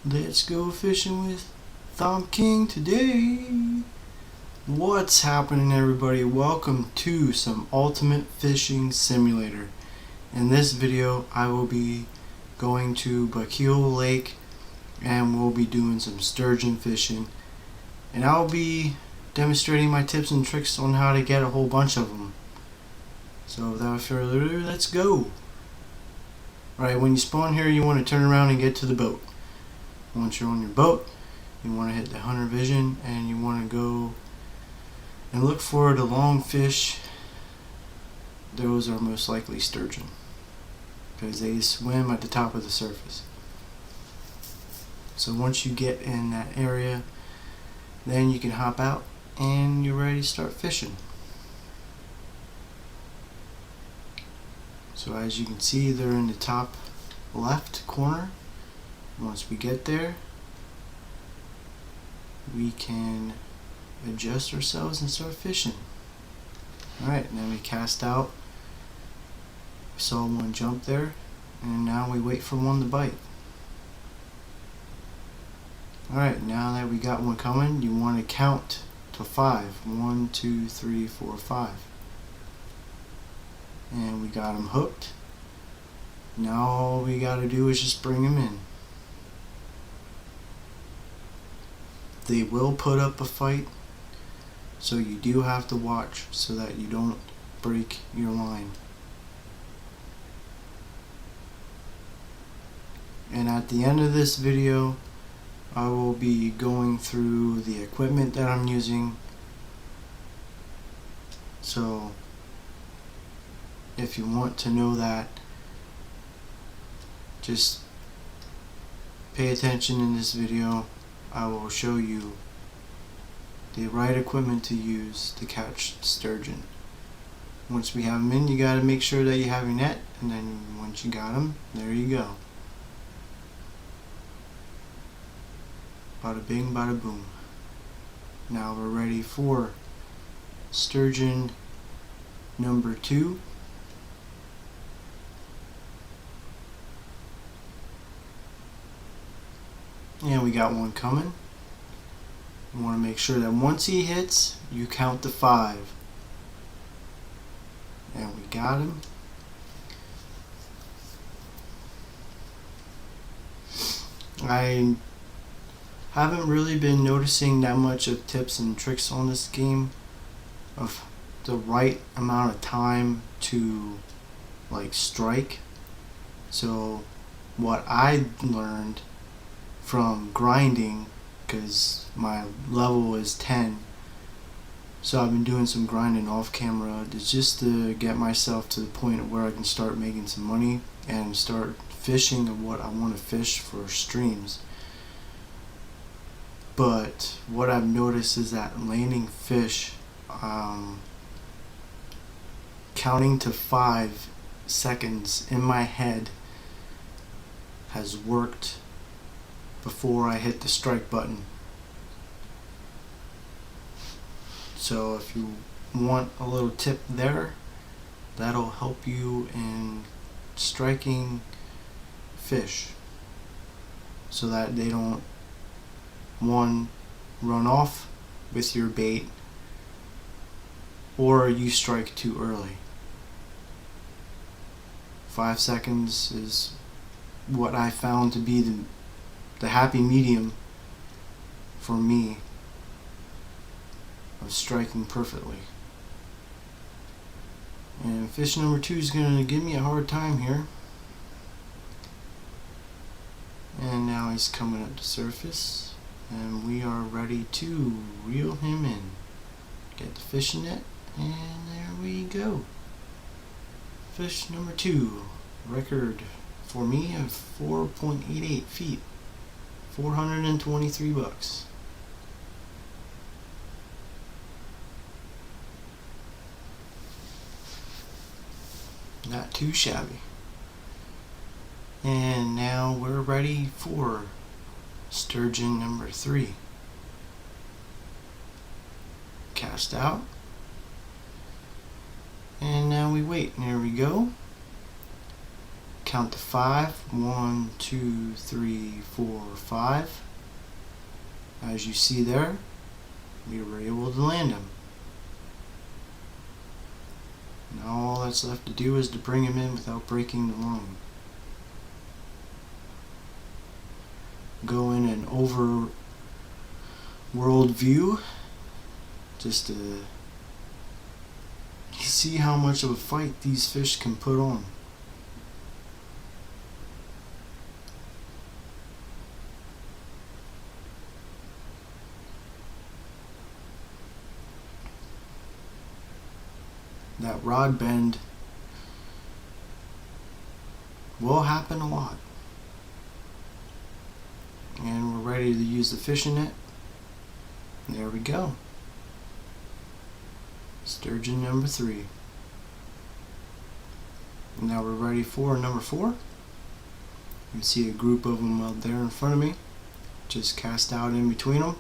Let's go fishing with Thumb King today. What's happening, everybody? Welcome to some Ultimate Fishing Simulator. In this video I will be going to Bakeel Lake and we'll be doing some sturgeon fishing, and I'll be demonstrating my tips and tricks on how to get a whole bunch of them. So without further ado, let's go. Alright, when you spawn here you want to turn around and get to the boat. Once you're on your boat, you want to hit the hunter vision and you want to go and look for the long fish. Those are most likely sturgeon because they swim at the top of the surface. So once you get in that area, then you can hop out and you're ready to start fishing. So as you can see, they're in the top left corner. Once we get there, we can adjust ourselves and start fishing. Alright, and then we cast out. We saw one jump there, and now we wait for one to bite. Alright, now that we got one coming, you want to count to 5. 1, 2, 3, 4, 5. And we got him hooked. Now all we got to do is just bring him in. They will put up a fight, so you do have to watch so that you don't break your line. And at the end of this video, I will be going through the equipment that I'm using. So if you want to know that, just pay attention in this video. I will show you the right equipment to use to catch sturgeon. Once we have them in, you got to make sure that you have your net, and then once you got them, there you go. Bada bing, bada boom. Now we're ready for sturgeon number 2. And we got one coming. You want to make sure that once he hits, you count to 5. And we got him. I haven't really been noticing that much of tips and tricks on this game of the right amount of time to strike. So what I learned from grinding, because my level is 10, so I've been doing some grinding off camera just to get myself to the point where I can start making some money and start fishing of what I want to fish for streams. But what I've noticed is that landing fish, counting to 5 seconds in my head has worked before I hit the strike button. So if you want a little tip there, that'll help you in striking fish so that they don't, one, run off with your bait, or you strike too early. 5 seconds is what I found to be the happy medium for me of striking perfectly. And fish number 2 is going to give me a hard time here. And now he's coming up to surface, and we are ready to reel him in. Get the fishing net, and there we go. Fish number 2, record for me of 4.88 feet. $423. Not too shabby. And now we're ready for sturgeon number 3. Cast out. And now we wait. There we go. count to 5. 1, 2, 3, 4, 5. As you see there, we were able to land him. Now all that's left to do is to bring him in without breaking the line. Go in an over world view just to see how much of a fight these fish can put on. That rod bend will happen a lot. And we're ready to use the fishing net. There we go. Sturgeon number 3. And now we're ready for number 4. You can see a group of them out there in front of me. Just cast out in between them.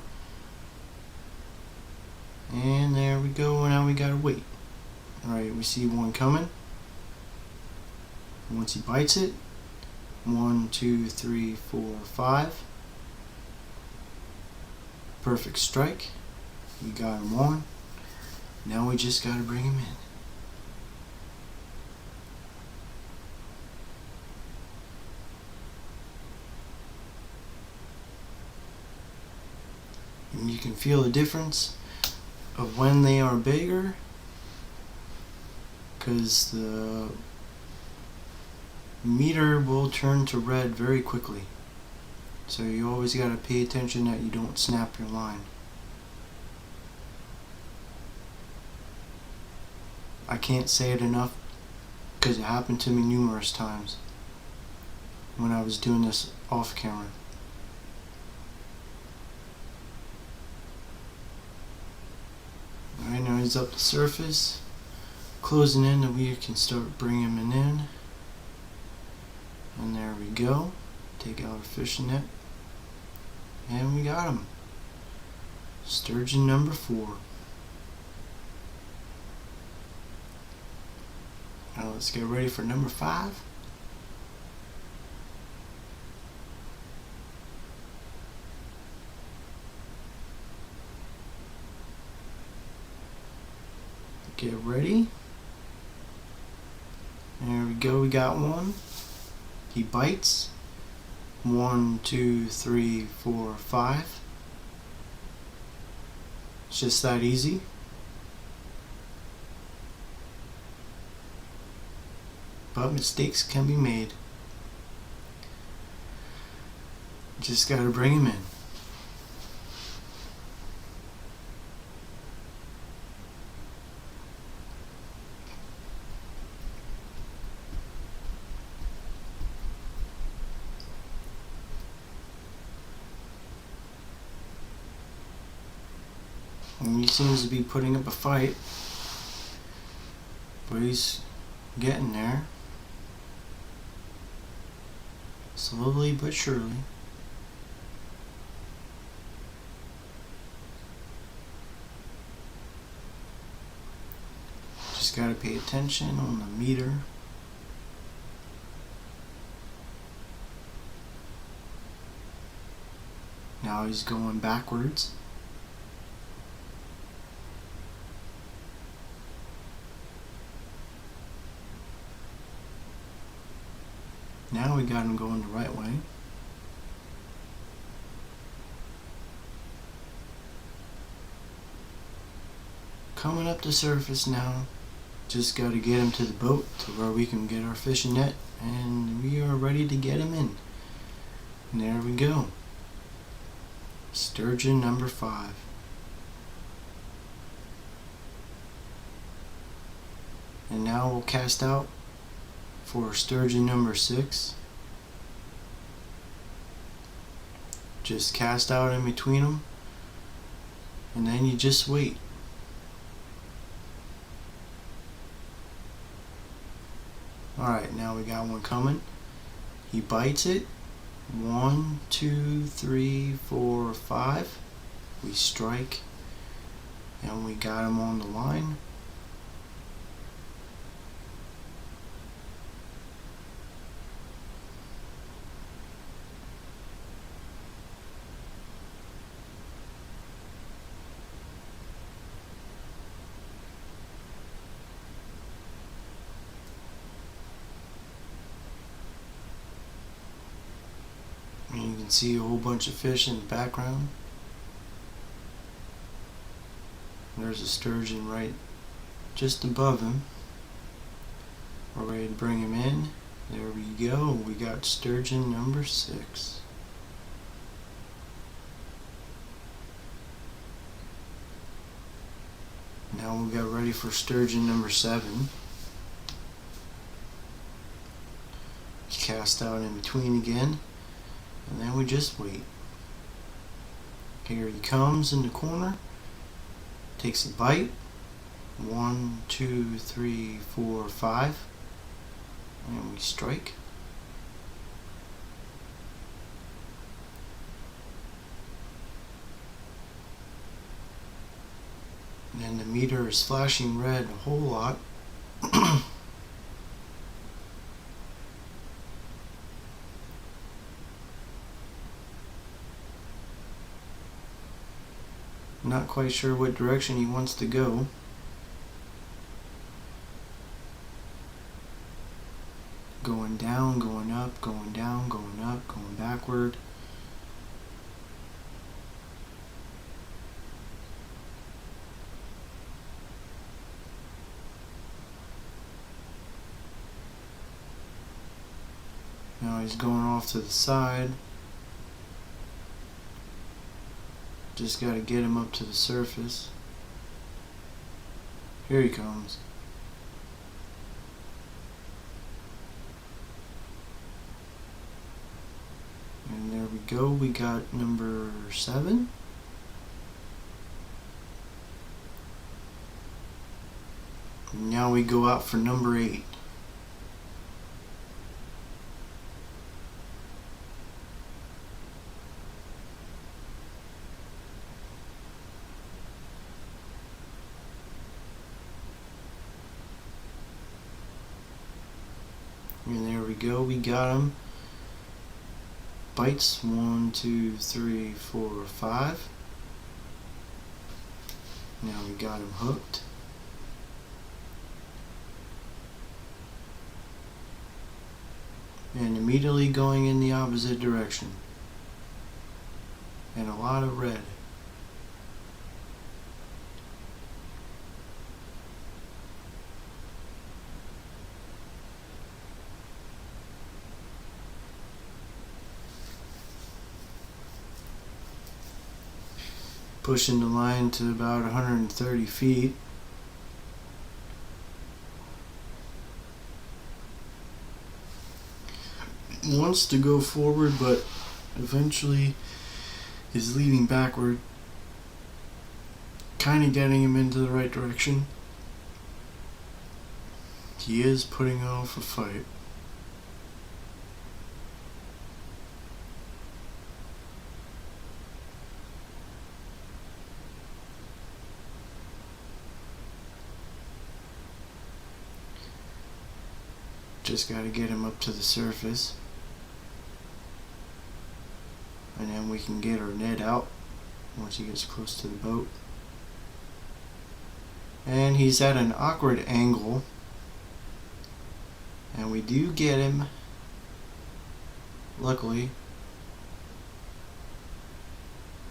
And there we go. Now we gotta wait. Alright, we see one coming. Once he bites it, 1, 2, 3, 4, 5. Perfect strike. We got him on. Now we just gotta bring him in. And you can feel the difference of when they are bigger, because the meter will turn to red very quickly. So you always got to pay attention that you don't snap your line. I can't say it enough because it happened to me numerous times when I was doing this off camera. Alright, now he's up the surface, closing in, and we can start bringing him in. And there we go. Take out our fishing net. And we got him. Sturgeon number 4. Now let's get ready for number 5. Get ready. There we go, we got one. He bites. 1, 2, 3, 4, 5. It's just that easy. But mistakes can be made. Just gotta bring him in. And he seems to be putting up a fight, but he's getting there. Slowly but surely. Just gotta pay attention on the meter. Now he's going backwards. Now we got him going the right way. Coming up the surface now. Just got to get him to the boat to where we can get our fishing net, and we are ready to get him in. And there we go. Sturgeon number 5. And now we'll cast out for sturgeon number 6. Just cast out in between them, and then you just wait. Alright, now we got one coming. He bites it. 1, 2, 3, 4, 5. We strike, and we got him on the line. can see a whole bunch of fish in the background. There's a sturgeon right just above him. We're ready to bring him in. There we go. We got sturgeon number 6. Now we'll get ready for sturgeon number 7. Cast out in between again, and then we just wait. Here he comes in the corner, takes a bite. 1, 2, 3, 4, 5, and we strike. And the meter is flashing red a whole lot. Not quite sure what direction he wants to go. Going down, going up, going down, going up, going backward. Now he's going off to the side. Just got to get him up to the surface. Here he comes. And there we go. We got number 7. And now we go out for number 8. And there we go, we got him. Bites 1, 2, 3, 4, 5. Now we got him hooked. And immediately going in the opposite direction. And a lot of red. Pushing the line to about 130 feet. Wants to go forward, but eventually is leading backward. Kind of getting him into the right direction. He is putting off a fight. Just got to get him up to the surface, and then we can get our net out once he gets close to the boat. And he's at an awkward angle, and we do get him, luckily.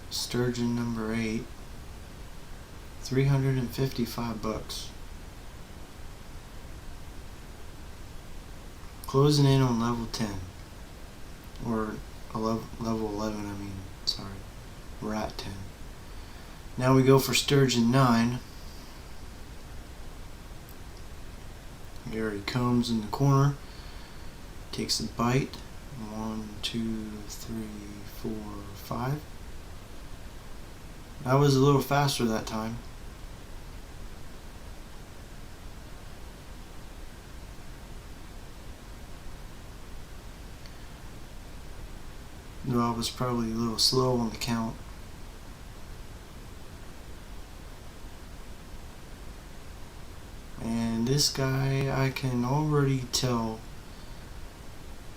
Sturgeon number 8, $355. Closing in on level 10, or level 11, I mean, sorry. We're at 10. Now we go for sturgeon 9. Here he comes in the corner, takes a bite. 1, 2, 3, 4, 5. I was a little faster that time. Though I was probably a little slow on the count. And this guy, I can already tell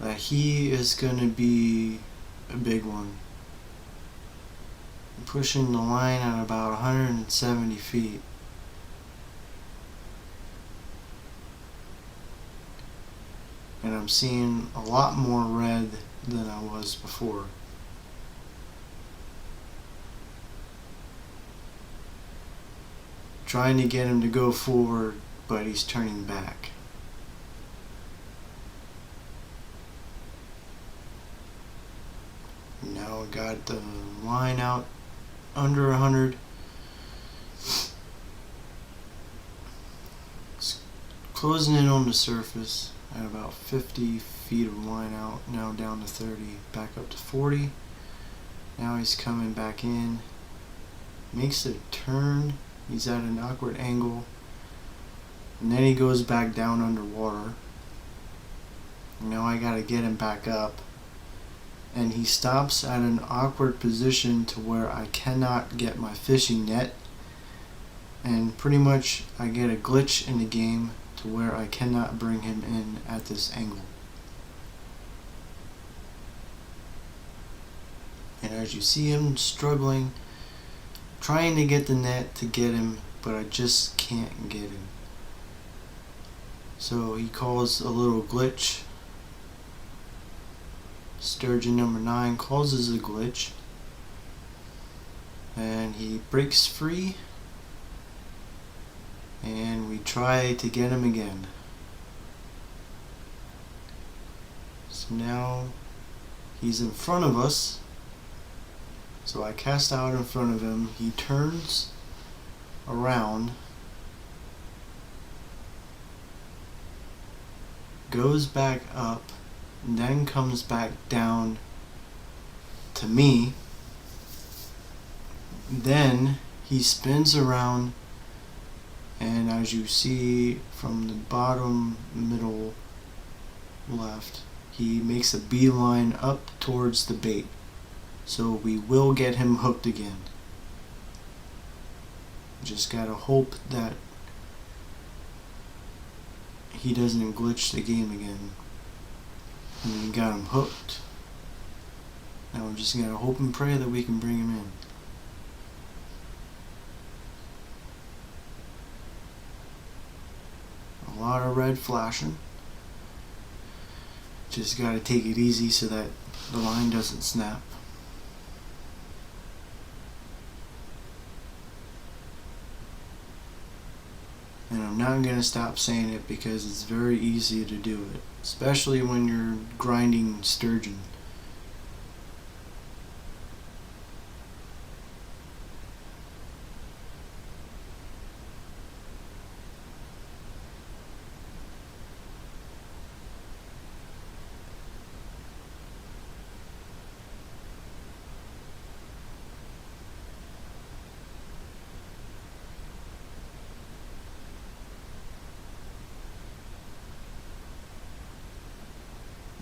that he is going to be a big one. I'm pushing the line at about 170 feet. And I'm seeing a lot more red than I was before. trying to get him to go forward, but he's turning back. Now we got the line out under 100. It's closing in on the surface at about 50 feet of line out. Now down to 30, back up to 40. Now he's coming back in. Makes a turn. He's at an awkward angle. And then he goes back down underwater. Now I gotta get him back up. And he stops at an awkward position to where I cannot get my fishing net. And pretty much I get a glitch in the game to where I cannot bring him in at this angle. And as you see him struggling, trying to get the net to get him, but I just can't get him. So he calls a little glitch. Sturgeon number 9 causes a glitch, and he breaks free, and we try to get him again. So now he's in front of us. So I cast out in front of him. He turns around, goes back up, and then comes back down to me. Then he spins around, and as you see from the bottom middle left, he makes a beeline up towards the bait. So we will get him hooked again. Just gotta hope that he doesn't glitch the game again. And we got him hooked. Now we're just gonna hope and pray that we can bring him in. A lot of red flashing. Just gotta take it easy so that the line doesn't snap. And I'm not going to stop saying it because it's very easy to do it, especially when you're grinding sturgeon.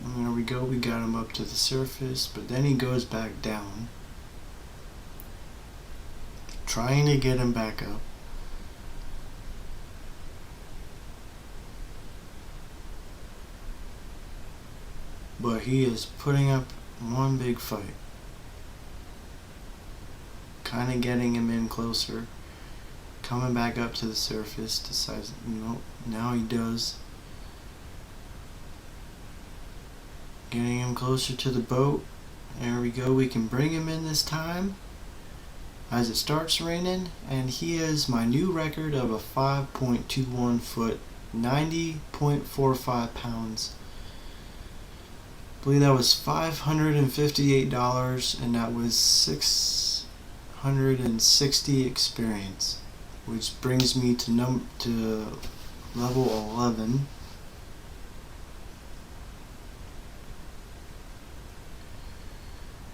And there we go, we got him up to the surface, but then he goes back down, trying to get him back up. But he is putting up one big fight. Kind of getting him in closer, coming back up to the surface, decides, nope, now he does. Getting him closer to the boat. There we go, we can bring him in this time as it starts raining, and he is my new record of a 5.21 foot, 90.45 pounds. I believe that was $558, and that was 660 experience, which brings me to level 11.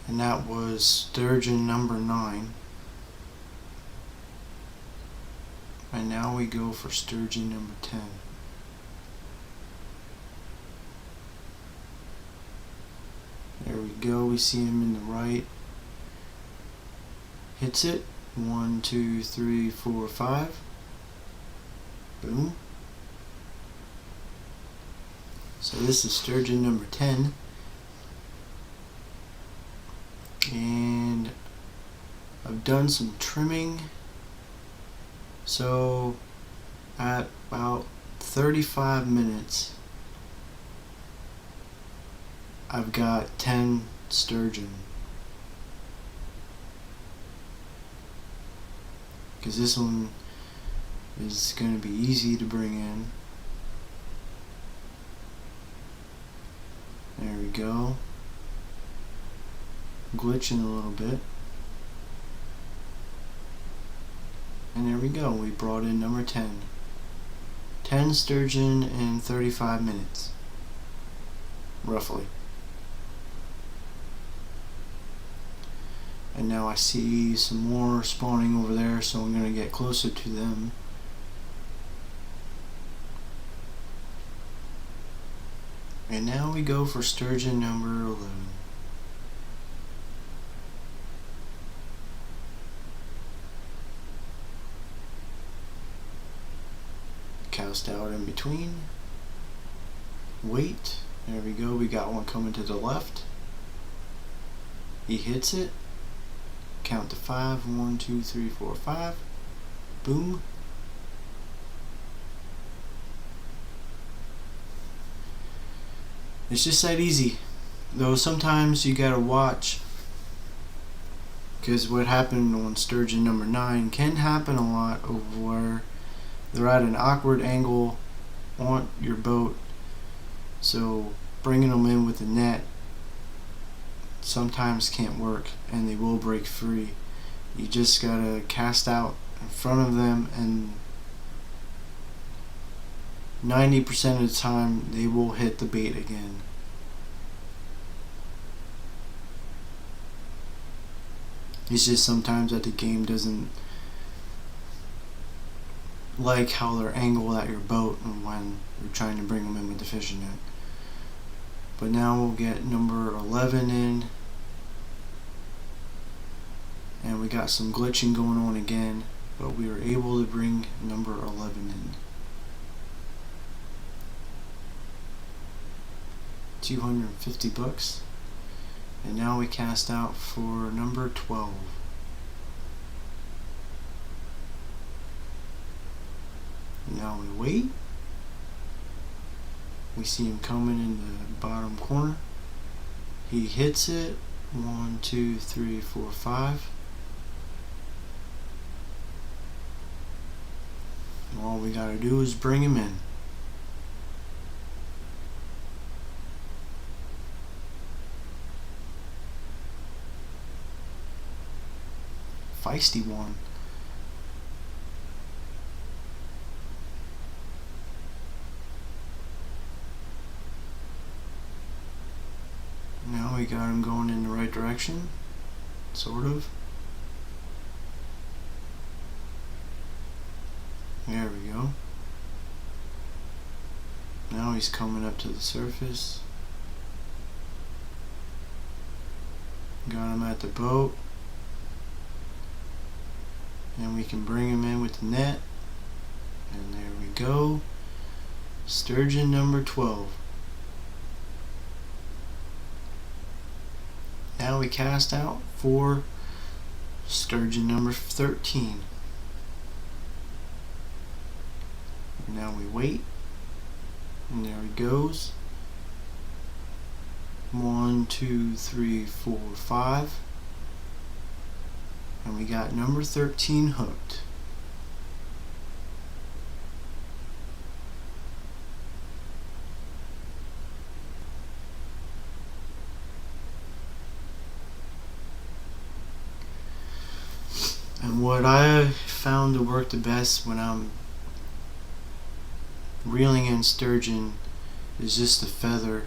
And that was sturgeon number 9. And now we go for sturgeon number 10. There we go, we see him in the right. Hits it. 1, 2, 3, 4, 5. Boom. So this is sturgeon number 10. And I've done some trimming, so at about 35 minutes I've got 10 sturgeon, because this one is going to be easy to bring in. There we go. Glitching a little bit. And there we go. We brought in number 10. 10 sturgeon in 35 minutes. Roughly. And now I see some more spawning over there, so I'm going to get closer to them. And now we go for sturgeon number 11. Cast out in between. Wait. There we go. We got one coming to the left. He hits it. Count to 5. 1, 2, 3, 4, 5. Boom. It's just that easy. Though sometimes you gotta watch, because what happened on sturgeon number 9 can happen a lot, of where they're at an awkward angle on your boat, so bringing them in with the net sometimes can't work, and they will break free. You just gotta cast out in front of them, and 90% of the time they will hit the bait again. It's just sometimes that the game doesn't like how they're angled at your boat and when you're trying to bring them in with the fishing net. But now we'll get number 11 in, and we got some glitching going on again, but we were able to bring number 11 in. 250 bucks. And now we cast out for number 12. Now we wait. We see him coming in the bottom corner. He hits it. 1, 2, 3, 4, 5. And all we gotta do is bring him in. Feisty one. Now we got him going in the right direction, sort of. There we go. Now he's coming up to the surface. Got him at the boat. And we can bring him in with the net. And there we go. Sturgeon number 12. Now we cast out for sturgeon number 13. And now we wait. And there he goes. 1, 2, 3, 4, 5. And we got number 13 hooked. And what I found to work the best when I'm reeling in sturgeon is just the feather,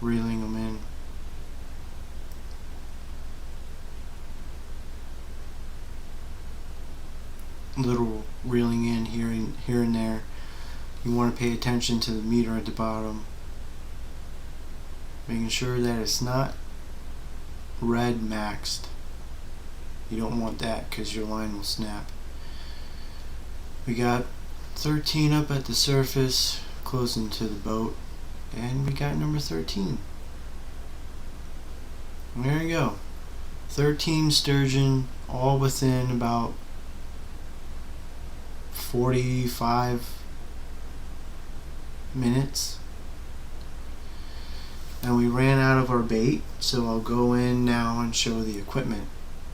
reeling them in. Little reeling in here and there. You want to pay attention to the meter at the bottom, making sure that it's not red maxed. You don't want that because your line will snap. We got 13 up at the surface, closing to the boat, and we got number 13. And there you go. 13 sturgeon, all within about 45 minutes. And we ran out of our bait, so I'll go in now and show the equipment.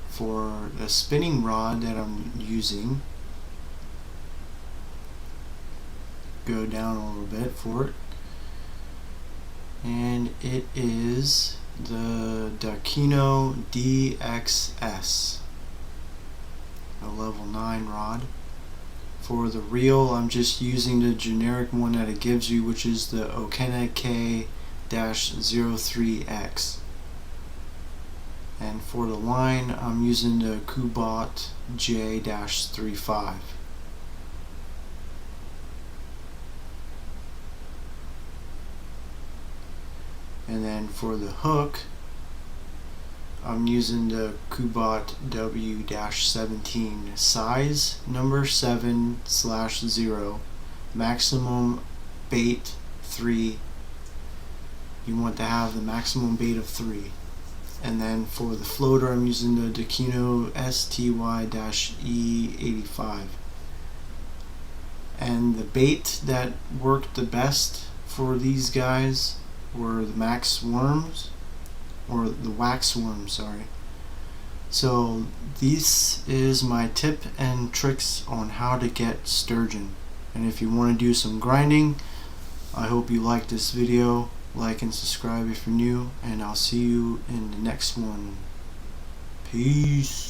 For the spinning rod that I'm using, go down a little bit for it. And it is the Dakino DXS, a level 9 rod. For the reel, I'm just using the generic one that it gives you, which is the Okene K-03X. And for the line, I'm using the Kubot J-35. And then for the hook, I'm using the Kubot W-17, size number 7/0, maximum bait 3. You want to have the maximum bait of 3. And then for the floater, I'm using the Dakino STY-E85. And the bait that worked the best for these guys were the wax worms, sorry. So this is my tip and tricks on how to get sturgeon. And if you want to do some grinding, I hope you like this video. Like and subscribe if you're new, and I'll see you in the next one. Peace.